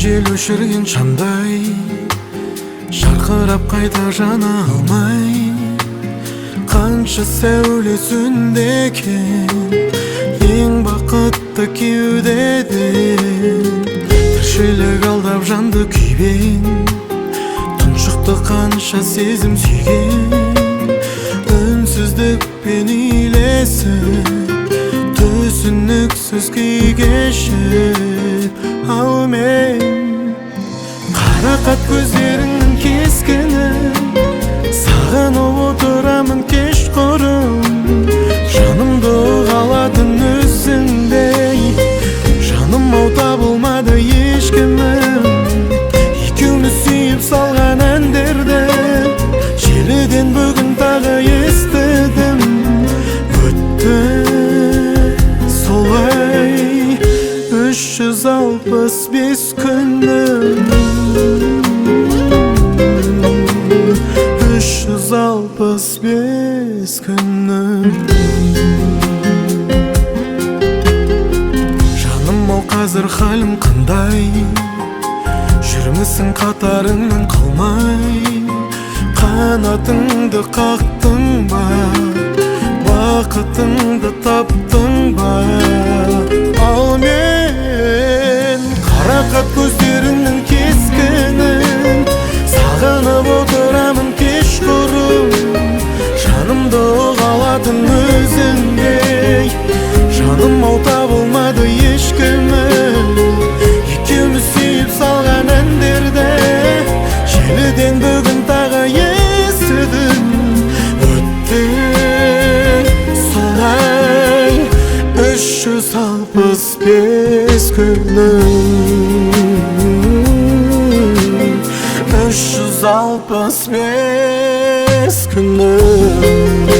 жел өшірген шамдай жарқырап қайта жана алмай, қанша сәуле сөнді екен ең бақытты кеудеден. Тіршілік алдап жанды күйбен, тұншықты қанша сезім сүйген. Үнсіздікпен үйлесіп, түсініксіз күй кешіп, ал мен қарақат көздеріңнің кескінін сағынып отырамын кешқұрым. Жанымды қалатын өзіңдей, жаным-ау табылмады ешкімім. Екеуміз сүйіп салған әндерді желіден бүгін тағы естідім. Өтті солай 365 күнім, 365 күнім. Жаным-ау қазір халім қандай, жүрмісің қатарыңнан қалмай. Қанатыңды қақтың ба, бақытыңды таптың ба? Ал мен қарақат көздеріңнің кескінін сағынып отырамын кешқұрым. Жанымды қалатын өзіңдей, жаным-ау табылмады ешкімім. Екеуміз сүйіп салған әндерді желіден бүгін тағы естідім. Өтті солай 365 күнім, 365 күнім.